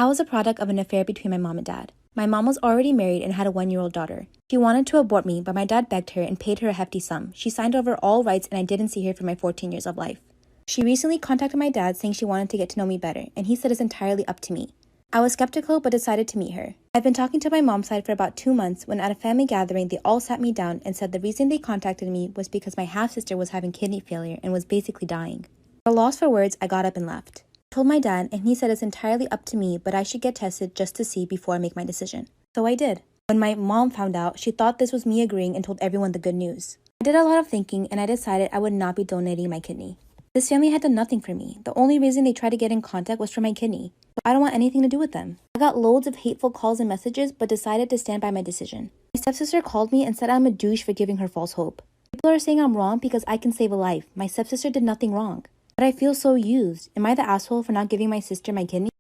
I was a product of an affair between my mom and dad. My mom was already married and had a 1-year-old daughter. She wanted to abort me, but my dad begged her and paid her a hefty sum. She signed over all rights and I didn't see her for my 14 years of life. She recently contacted my dad saying she wanted to get to know me better, and he said it's entirely up to me. I was skeptical but decided to meet her. I've been talking to my mom's side for about 2 months when at a family gathering they all sat me down and said the reason they contacted me was because my half-sister was having kidney failure and was basically dying. At a loss for words, I got up and left. I told my dad and he said it's entirely up to me, but I should get tested just to see before I make my decision. So I did. When my mom found out, she thought this was me agreeing and told everyone the good news. I did a lot of thinking and I decided I would not be donating my kidney. This family had done nothing for me. The only reason they tried to get in contact was for my kidney. So I don't want anything to do with them. I got loads of hateful calls and messages, but decided to stand by my decision. My stepsister called me and said I'm a douche for giving her false hope. People are saying I'm wrong because I can save a life. My stepsister did nothing wrong. But I feel so used. Am I the asshole for not giving my sister my kidney?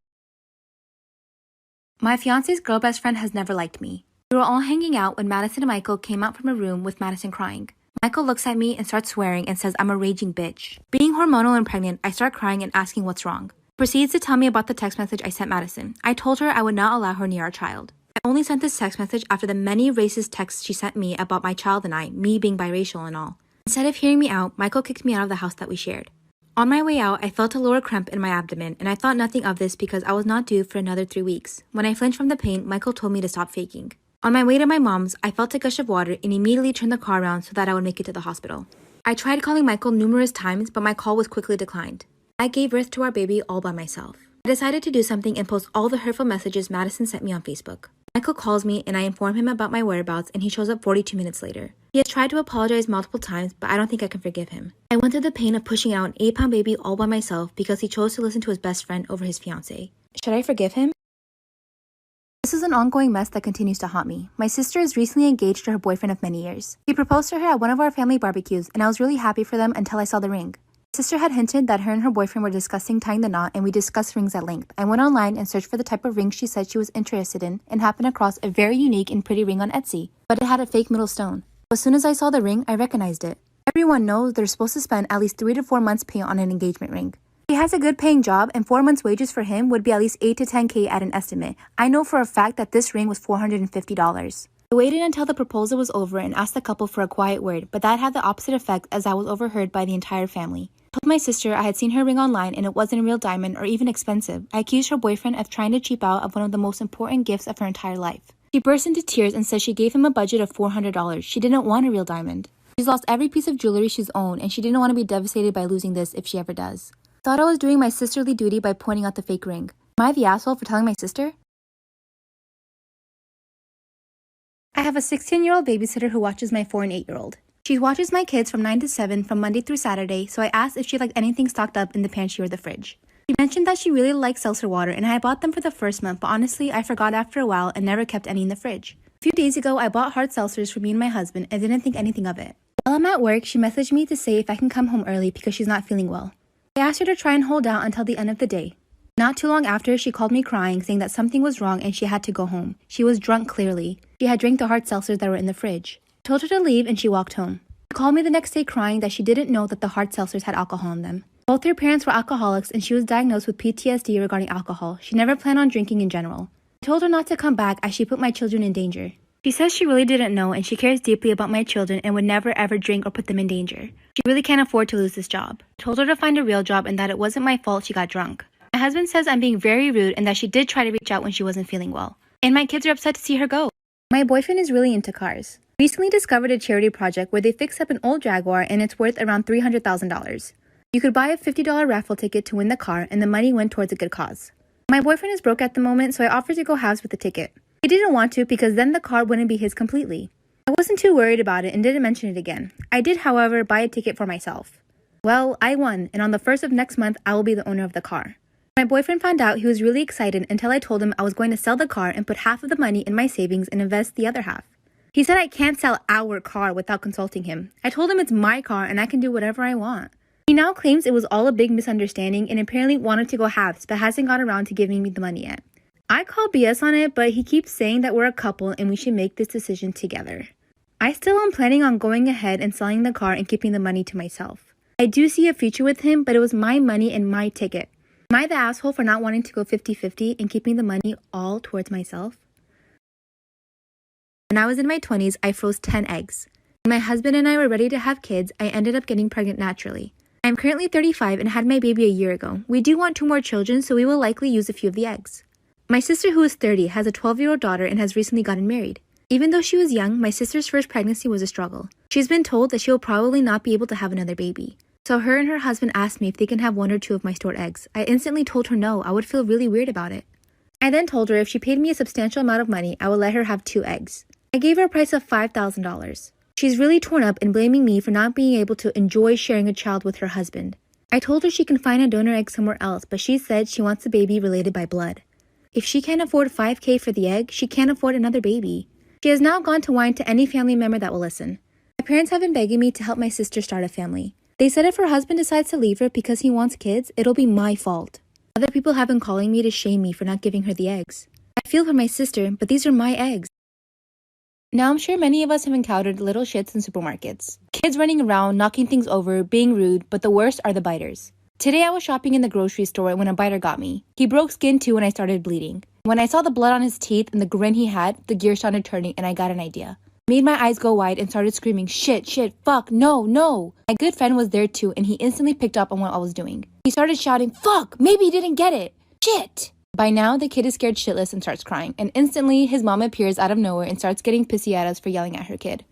My fiance's girl best friend has never liked me. We were all hanging out when Madison and Michael came out from a room with Madison crying. Michael looks at me and starts swearing and says I'm a raging bitch. Being hormonal and pregnant, I start crying and asking what's wrong. He proceeds to tell me about the text message I sent Madison. I told her I would not allow her near our child. I only sent this text message after the many racist texts she sent me about my child and I, me being biracial and all. Instead of hearing me out, Michael kicked me out of the house that we shared. On my way out, I felt a lower cramp in my abdomen, and I thought nothing of this because I was not due for another 3 weeks. When I flinched from the pain, Michael told me to stop faking. On my way to my mom's, I felt a gush of water and immediately turned the car around so that I would make it to the hospital. I tried calling Michael numerous times, but my call was quickly declined. I gave birth to our baby all by myself. I decided to do something and post all the hurtful messages Madison sent me on Facebook. Michael calls me and I inform him about my whereabouts and he shows up 42 minutes later. He has tried to apologize multiple times, but I don't think I can forgive him. I went through the pain of pushing out an 8-pound baby all by myself because he chose to listen to his best friend over his fiancé. Should I forgive him? This is an ongoing mess that continues to haunt me. My sister is recently engaged to her boyfriend of many years. He proposed to her at one of our family barbecues and I was really happy for them until I saw the ring. My sister had hinted that her and her boyfriend were discussing tying the knot and we discussed rings at length. I went online and searched for the type of ring she said she was interested in and happened across a very unique and pretty ring on Etsy, but it had a fake middle stone. As soon as I saw the ring, I recognized it. Everyone knows they're supposed to spend at least 3 to 4 months pay on an engagement ring. He has a good paying job and 4 months wages for him would be at least 8 to 10K at an estimate. I know for a fact that this ring was $450. I waited until the proposal was over and asked the couple for a quiet word, but that had the opposite effect as I was overheard by the entire family. I told my sister I had seen her ring online and it wasn't a real diamond or even expensive. I accused her boyfriend of trying to cheap out of one of the most important gifts of her entire life. She burst into tears and said she gave him a budget of $400. She didn't want a real diamond. She's lost every piece of jewelry she's owned and she didn't want to be devastated by losing this if she ever does. I thought I was doing my sisterly duty by pointing out the fake ring. Am I the asshole for telling my sister? I have a 16-year-old babysitter who watches my 4 and 8-year-old. She watches my kids from 9 to 7 from Monday through Saturday, so I asked if she liked anything stocked up in the pantry or the fridge. She mentioned that she really likes seltzer water and I bought them for the first month, but honestly, I forgot after a while and never kept any in the fridge. A few days ago, I bought hard seltzers for me and my husband and didn't think anything of it. While I'm at work, she messaged me to say if I can come home early because she's not feeling well. I asked her to try and hold out until the end of the day. Not too long after, she called me crying, saying that something was wrong and she had to go home. She was drunk clearly. She had drank the hard seltzers that were in the fridge. I told her to leave and she walked home. She called me the next day crying that she didn't know that the hard seltzers had alcohol in them. Both her parents were alcoholics and she was diagnosed with PTSD regarding alcohol. She never planned on drinking in general. I told her not to come back as she put my children in danger. She says she really didn't know and she cares deeply about my children and would never ever drink or put them in danger. She really can't afford to lose this job. I told her to find a real job and that it wasn't my fault she got drunk. My husband says I'm being very rude and that she did try to reach out when she wasn't feeling well. And my kids are upset to see her go. My boyfriend is really into cars. Recently discovered a charity project where they fixed up an old Jaguar and it's worth around $300,000. You could buy a $50 raffle ticket to win the car and the money went towards a good cause. My boyfriend is broke at the moment, so I offered to go halves with the ticket. He didn't want to because then the car wouldn't be his completely. I wasn't too worried about it and didn't mention it again. I did, however, buy a ticket for myself. Well, I won, and on the 1st of next month, I will be the owner of the car. My boyfriend found out he was really excited until I told him I was going to sell the car and put half of the money in my savings and invest the other half. He said I can't sell our car without consulting him. I told him it's my car and I can do whatever I want. He now claims it was all a big misunderstanding and apparently wanted to go halves but hasn't got around to giving me the money yet. I call BS on it, but he keeps saying that we're a couple and we should make this decision together. I still am planning on going ahead and selling the car and keeping the money to myself. I do see a future with him, but it was my money and my ticket. Am I the asshole for not wanting to go 50-50 and keeping the money all towards myself? When I was in my 20s, I froze 10 eggs. When my husband and I were ready to have kids, I ended up getting pregnant naturally. I'm currently 35 and had my baby a year ago. We do want 2 more children, so we will likely use a few of the eggs. My sister, who is 30, has a 12-year-old daughter and has recently gotten married. Even though she was young, my sister's first pregnancy was a struggle. She's been told that she will probably not be able to have another baby. So her and her husband asked me if they can have 1 or 2 of my stored eggs. I instantly told her no, I would feel really weird about it. I then told her if she paid me a substantial amount of money, I would let her have 2 eggs. I gave her a price of $5,000. She's really torn up and blaming me for not being able to enjoy sharing a child with her husband. I told her she can find a donor egg somewhere else, but she said she wants a baby related by blood. If she can't afford $5,000 for the egg, she can't afford another baby. She has now gone to whine to any family member that will listen. My parents have been begging me to help my sister start a family. They said if her husband decides to leave her because he wants kids, it'll be my fault. Other people have been calling me to shame me for not giving her the eggs. I feel for my sister, but these are my eggs. Now I'm sure many of us have encountered little shits in supermarkets. Kids running around, knocking things over, being rude, but the worst are the biters. Today I was shopping in the grocery store when a biter got me. He broke skin too and I started bleeding. When I saw the blood on his teeth and the grin he had, the gears started turning and I got an idea. Made my eyes go wide and started screaming, shit, fuck, no. My good friend was there too and he instantly picked up on what I was doing. He started shouting, fuck, maybe he didn't get it, shit. By now, the kid is scared shitless and starts crying, and instantly his mom appears out of nowhere and starts getting pissy at us for yelling at her kid.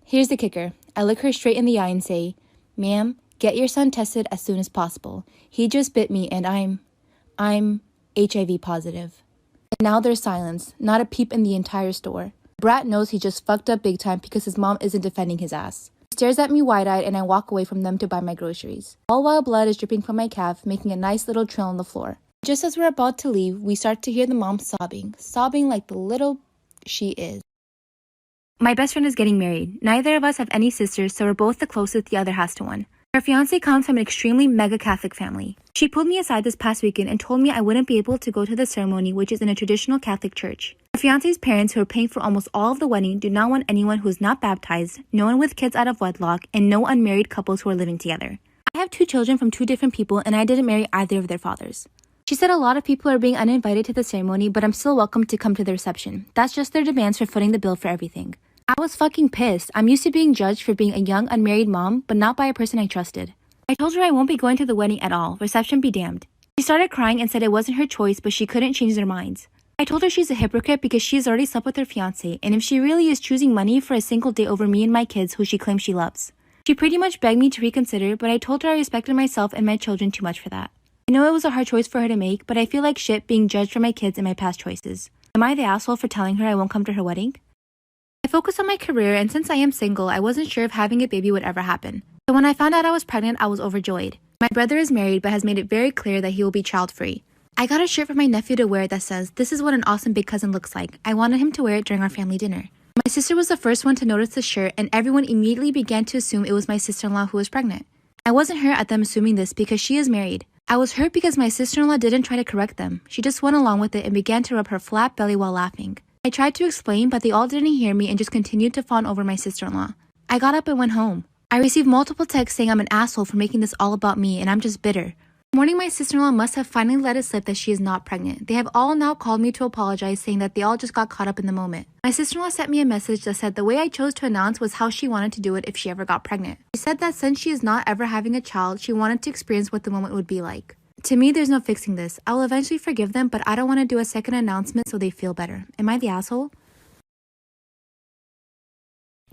Here's the kicker. I look her straight in the eye and say, ma'am, get your son tested as soon as possible. He just bit me and I'm HIV positive. And now there's silence, not a peep in the entire store. Brat knows he just fucked up big time because his mom isn't defending his ass. He stares at me wide-eyed and I walk away from them to buy my groceries. All while blood is dripping from my calf, making a nice little trail on the floor. Just as we're about to leave, we start to hear the mom sobbing like the little she is. My best friend is getting married. Neither of us have any sisters, so we're both the closest the other has to one. Her fiancé comes from an extremely mega Catholic family. She pulled me aside this past weekend and told me I wouldn't be able to go to the ceremony, which is in a traditional Catholic church. Her fiancé's parents, who are paying for almost all of the wedding, do not want anyone who is not baptized, no one with kids out of wedlock, and no unmarried couples who are living together. I have 2 children from 2 different people, and I didn't marry either of their fathers. She said a lot of people are being uninvited to the ceremony, but I'm still welcome to come to the reception. That's just their demands for footing the bill for everything. I was fucking pissed. I'm used to being judged for being a young, unmarried mom, but not by a person I trusted. I told her I won't be going to the wedding at all. Reception be damned. She started crying and said it wasn't her choice, but she couldn't change their minds. I told her she's a hypocrite because she's already slept with her fiancé, and if she really is choosing money for a single day over me and my kids who she claims she loves. She pretty much begged me to reconsider, but I told her I respected myself and my children too much for that. I know it was a hard choice for her to make, but I feel like shit being judged for my kids and my past choices. Am I the asshole for telling her I won't come to her wedding? I focused on my career, and since I am single, I wasn't sure if having a baby would ever happen. So when I found out I was pregnant, I was overjoyed. My brother is married but has made it very clear that he will be child-free. I got a shirt for my nephew to wear that says, "This is what an awesome big cousin looks like." I wanted him to wear it during our family dinner. My sister was the first one to notice the shirt, and everyone immediately began to assume it was my sister-in-law who was pregnant. I wasn't hurt at them assuming this because she is married. I was hurt because my sister-in-law didn't try to correct them. She just went along with it and began to rub her flat belly while laughing. I tried to explain, but they all didn't hear me and just continued to fawn over my sister-in-law. I got up and went home. I received multiple texts saying I'm an asshole for making this all about me and I'm just bitter. This morning, my sister-in-law must have finally let it slip that she is not pregnant. They have all now called me to apologize, saying that they all just got caught up in the moment. My sister-in-law sent me a message that said the way I chose to announce was how she wanted to do it if she ever got pregnant. She said that since she is not ever having a child, she wanted to experience what the moment would be like. To me, there's no fixing this. I will eventually forgive them, but I don't want to do a second announcement so they feel better. Am I the asshole?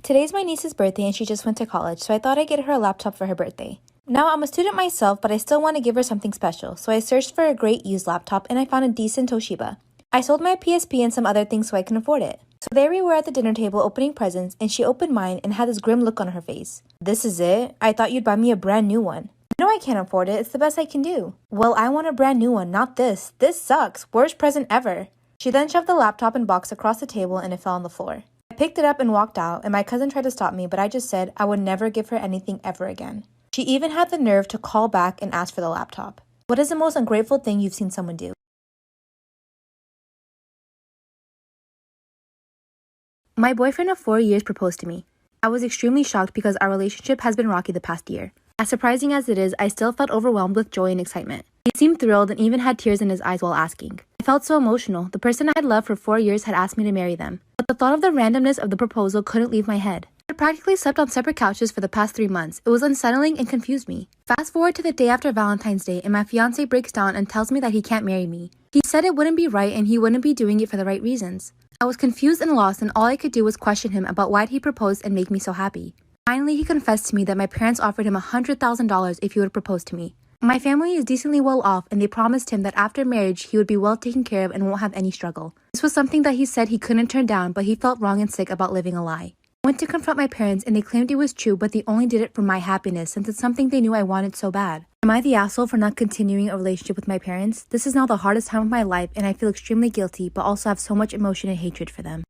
Today's my niece's birthday and she just went to college, so I thought I'd get her a laptop for her birthday. Now, I'm a student myself, but I still want to give her something special, so I searched for a great used laptop and I found a decent Toshiba. I sold my PSP and some other things so I can afford it. So there we were at the dinner table opening presents, and she opened mine and had this grim look on her face. "This is it? I thought you'd buy me a brand new one." "No, I can't afford it. It's the best I can do." "Well, I want a brand new one, not this. This sucks. Worst present ever." She then shoved the laptop and box across the table and it fell on the floor. I picked it up and walked out, and my cousin tried to stop me, but I just said I would never give her anything ever again. She even had the nerve to call back and ask for the laptop. What is the most ungrateful thing you've seen someone do? My boyfriend of 4 years proposed to me. I was extremely shocked because our relationship has been rocky the past year. As surprising as it is, I still felt overwhelmed with joy and excitement. He seemed thrilled and even had tears in his eyes while asking. I felt so emotional. The person I had loved for 4 years had asked me to marry them. But the thought of the randomness of the proposal couldn't leave my head. I had practically slept on separate couches for the past 3 months. It was unsettling and confused me. Fast forward to the day after Valentine's Day and my fiance breaks down and tells me that he can't marry me. He said it wouldn't be right and he wouldn't be doing it for the right reasons. I was confused and lost and all I could do was question him about why he proposed and make me so happy. Finally, he confessed to me that my parents offered him $100,000 if he would propose to me. My family is decently well off and they promised him that after marriage he would be well taken care of and won't have any struggle. This was something that he said he couldn't turn down, but he felt wrong and sick about living a lie. I went to confront my parents and they claimed it was true, but they only did it for my happiness since it's something they knew I wanted so bad. Am I the asshole for not continuing a relationship with my parents? This is now the hardest time of my life and I feel extremely guilty but also have so much emotion and hatred for them.